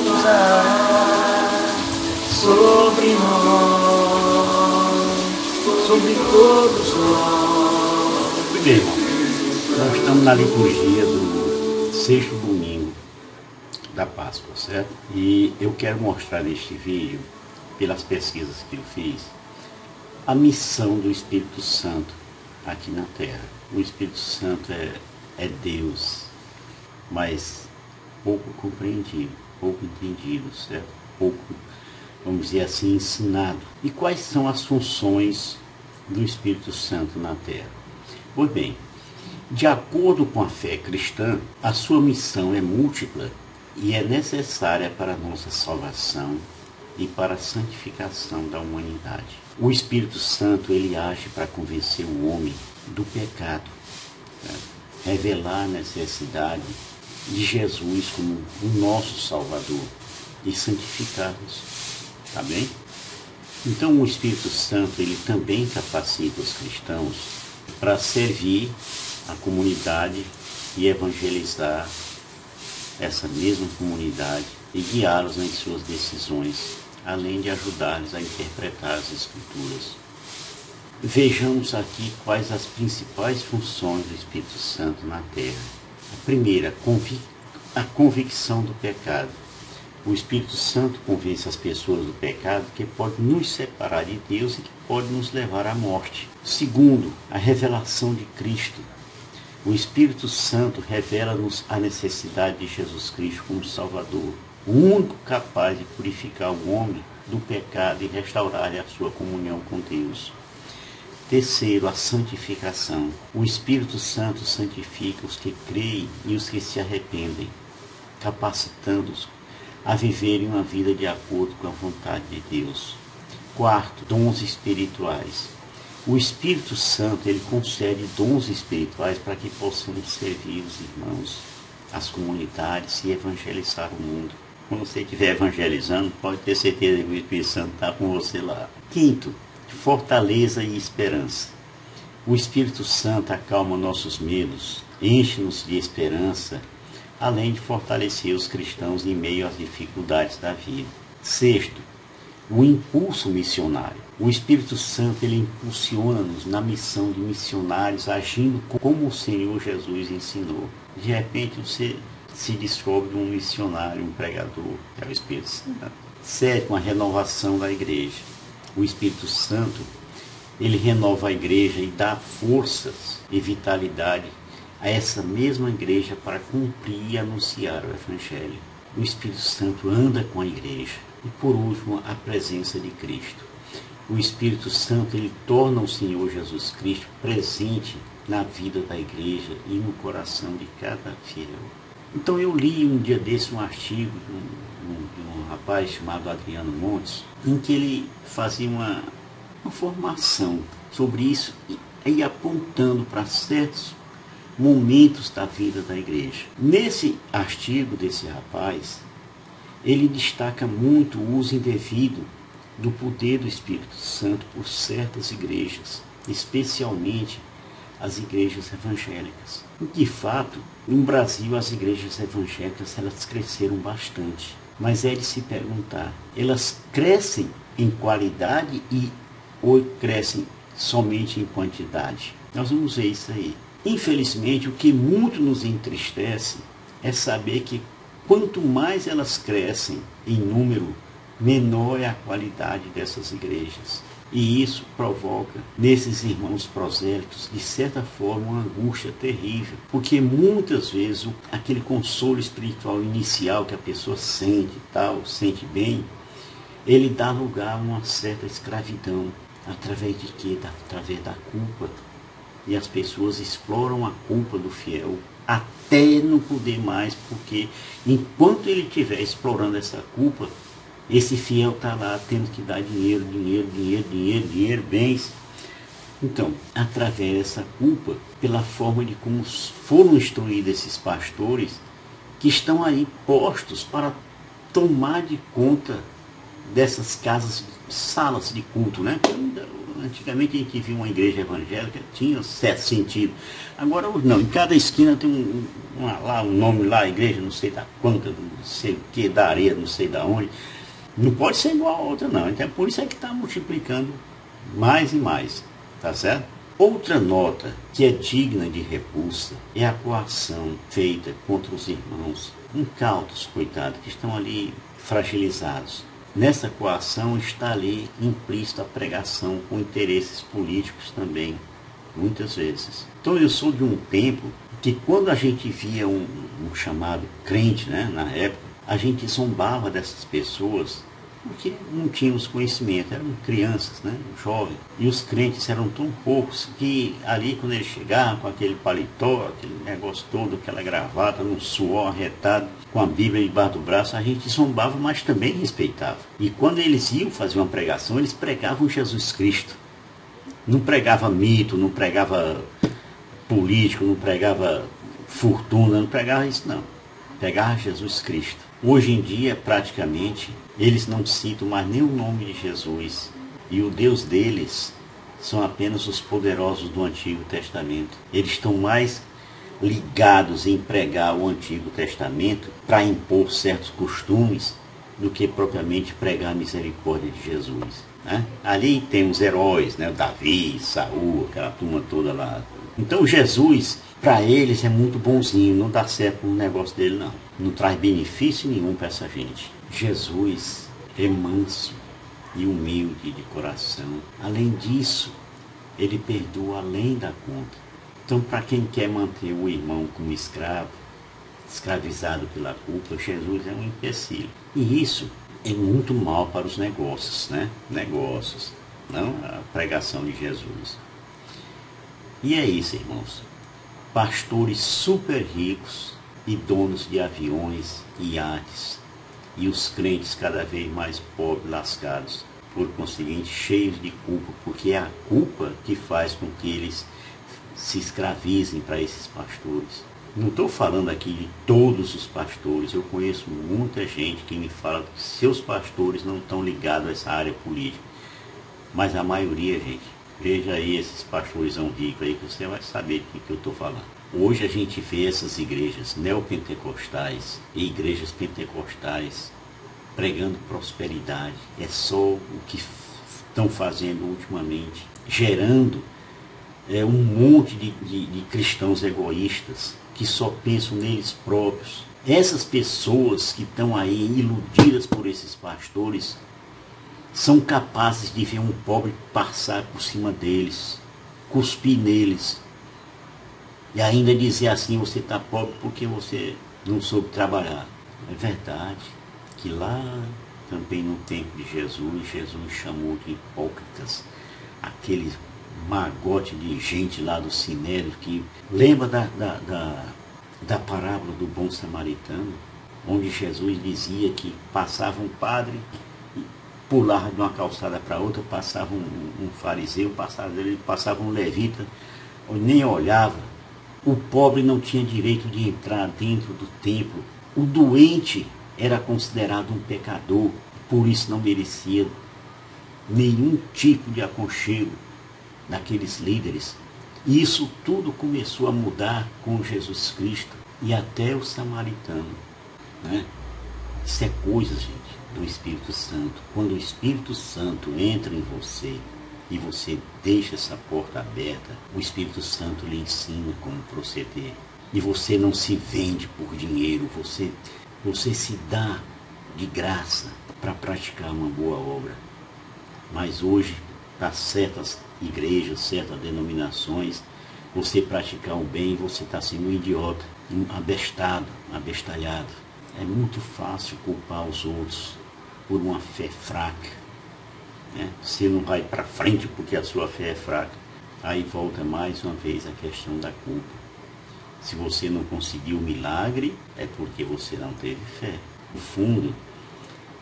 repousará sobre nós, sobre todos nós. Muito bem, irmão. Nós estamos na liturgia do sexto domingo da Páscoa, certo? E eu quero mostrar neste vídeo, pelas pesquisas que eu fiz, a missão do Espírito Santo aqui na Terra. O Espírito Santo é Deus, mas pouco compreendido, pouco entendido, certo? Pouco, vamos dizer assim, ensinado. E quais são as funções do Espírito Santo na Terra? Pois bem, de acordo com a fé cristã, a sua missão é múltipla e é necessária para a nossa salvação e para a santificação da humanidade. O Espírito Santo, ele age para convencer o homem do pecado, certo? Revelar a necessidade de Jesus como o nosso Salvador e santificar-nos, tá bem? Então o Espírito Santo, ele também capacita os cristãos para servir a comunidade e evangelizar essa mesma comunidade e guiá-los nas suas decisões, além de ajudar-los a interpretar as Escrituras. Vejamos aqui quais as principais funções do Espírito Santo na Terra. A primeira, a convicção do pecado. O Espírito Santo convence as pessoas do pecado que pode nos separar de Deus e que pode nos levar à morte. Segundo, a revelação de Cristo. O Espírito Santo revela-nos a necessidade de Jesus Cristo como Salvador, o único capaz de purificar o homem do pecado e restaurar a sua comunhão com Deus. Terceiro, a santificação. O Espírito Santo santifica os que creem e os que se arrependem, capacitando-os a viverem uma vida de acordo com a vontade de Deus. Quarto, dons espirituais. O Espírito Santo, ele concede dons espirituais para que possamos servir os irmãos, as comunidades e evangelizar o mundo. Quando você estiver evangelizando, pode ter certeza que o Espírito Santo está com você lá. Quinto, fortaleza e esperança. O Espírito Santo acalma nossos medos, enche-nos de esperança, além de fortalecer os cristãos em meio às dificuldades da vida. Sexto, o impulso missionário. O Espírito Santo, ele impulsiona-nos na missão de missionários, agindo como o Senhor Jesus ensinou. De repente você se descobre um missionário, um pregador, que é o Espírito Santo. Sétimo, a renovação da igreja. O Espírito Santo, ele renova a igreja e dá forças e vitalidade a essa mesma igreja para cumprir e anunciar o Evangelho. O Espírito Santo anda com a igreja. E por último, a presença de Cristo. O Espírito Santo, ele torna o Senhor Jesus Cristo presente na vida da igreja e no coração de cada fiel. Então eu li um dia desse um artigo de um rapaz chamado Adriano Montes, em que ele fazia uma formação sobre isso e apontando para certos momentos da vida da igreja. Nesse artigo desse rapaz, ele destaca muito o uso indevido do poder do Espírito Santo por certas igrejas, especialmente as igrejas evangélicas. De fato, no Brasil as igrejas evangélicas elas cresceram bastante, mas é de se perguntar, elas crescem em qualidade ou crescem somente em quantidade? Nós vamos ver isso aí. Infelizmente, o que muito nos entristece é saber que quanto mais elas crescem em número, menor é a qualidade dessas igrejas. E isso provoca nesses irmãos prosélitos, de certa forma, uma angústia terrível. Porque muitas vezes aquele consolo espiritual inicial que a pessoa sente, sente ele dá lugar a uma certa escravidão. Através de quê? Através da culpa. E as pessoas exploram a culpa do fiel até não poder mais, porque enquanto ele estiver explorando essa culpa, esse fiel está lá tendo que dar dinheiro, bens. Então, através dessa culpa, pela forma de como foram instruídos esses pastores, que estão aí postos para tomar de conta dessas casas, salas de culto, né? Antigamente a gente via uma igreja evangélica, tinha certo sentido. Agora não, em cada esquina tem lá um nome lá, igreja não sei da quanta, não sei o que, da areia, não sei da onde. Não pode ser igual a outra não, então por isso é que está multiplicando mais e mais, tá certo? Outra nota que é digna de repulsa é a coação feita contra os irmãos incautos, coitados, que estão ali fragilizados. Nessa coação está ali implícita a pregação com interesses políticos também, muitas vezes. Então eu sou de um tempo que quando a gente via um chamado crente, né, na época, a gente zombava dessas pessoas porque não tínhamos conhecimento, eram crianças, né, jovens. E os crentes eram tão poucos que ali quando eles chegavam com aquele paletó, aquele negócio todo, aquela gravata, num suor arretado, com a Bíblia debaixo do braço, a gente zombava, mas também respeitava. E quando eles iam fazer uma pregação, eles pregavam Jesus Cristo. Não pregava mito, não pregava político, não pregava fortuna, não pregava isso não. Pregava Jesus Cristo. Hoje em dia, praticamente, eles não citam mais nem o nome de Jesus. E o Deus deles são apenas os poderosos do Antigo Testamento. Eles estão mais ligados em pregar o Antigo Testamento para impor certos costumes do que propriamente pregar a misericórdia de Jesus, né? Ali tem os heróis, né? Davi, Saul, aquela turma toda lá. Então Jesus, para eles, é muito bonzinho, não dá certo o negócio dele não. Não traz benefício nenhum para essa gente. Jesus é manso e humilde de coração. Além disso, ele perdoa além da conta. Então, para quem quer manter o irmão como escravo, escravizado pela culpa, Jesus é um empecilho. E isso é muito mal para os negócios, né? Negócios, não a pregação de Jesus. E é isso, irmãos. Pastores super ricos e donos de aviões e iates, e os crentes cada vez mais pobres, lascados, por conseguinte, cheios de culpa, porque é a culpa que faz com que eles se escravizem para esses pastores. Não estou falando aqui de todos os pastores, eu conheço muita gente que me fala que seus pastores não estão ligados a essa área política, mas a maioria, gente, veja aí esses pastores ricos aí que você vai saber do que eu estou falando. Hoje a gente vê essas igrejas neopentecostais e igrejas pentecostais pregando prosperidade. É só o que estão fazendo ultimamente, gerando um monte de cristãos egoístas que só pensam neles próprios. Essas pessoas que estão aí iludidas por esses pastores são capazes de ver um pobre passar por cima deles, cuspir neles e ainda dizer assim: você está pobre porque você não soube trabalhar. É verdade que lá também no tempo de Jesus chamou de hipócritas aqueles magote de gente lá do Sinédrio, que lembra da parábola do bom samaritano, onde Jesus dizia que passava um padre, pulava de uma calçada para outra, passava um fariseu, passava um levita, nem olhava. O pobre não tinha direito de entrar dentro do templo. O doente era considerado um pecador, por isso não merecia nenhum tipo de aconchego daqueles líderes. E isso tudo começou a mudar com Jesus Cristo e até o samaritano, né? Isso é coisa, gente, do Espírito Santo. Quando o Espírito Santo entra em você e você deixa essa porta aberta, o Espírito Santo lhe ensina como proceder. E você não se vende por dinheiro, você se dá de graça para praticar uma boa obra. Mas hoje, para certas igrejas, certas denominações, você praticar o bem, você está sendo um idiota, um abestado, abestalhado. É muito fácil culpar os outros por uma fé fraca, né? Você não vai para frente porque a sua fé é fraca. Aí volta mais uma vez a questão da culpa. Se você não conseguiu o milagre, é porque você não teve fé. No fundo,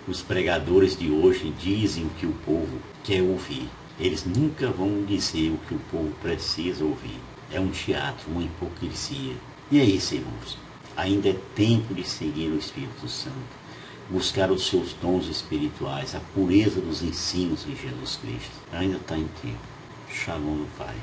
os pregadores de hoje dizem o que o povo quer ouvir. Eles nunca vão dizer o que o povo precisa ouvir. É um teatro, uma hipocrisia. E é isso, irmãos. Ainda é tempo de seguir o Espírito Santo, buscar os seus dons espirituais, a pureza dos ensinos de Jesus Cristo. Ainda está em tempo. Shalom do Pai.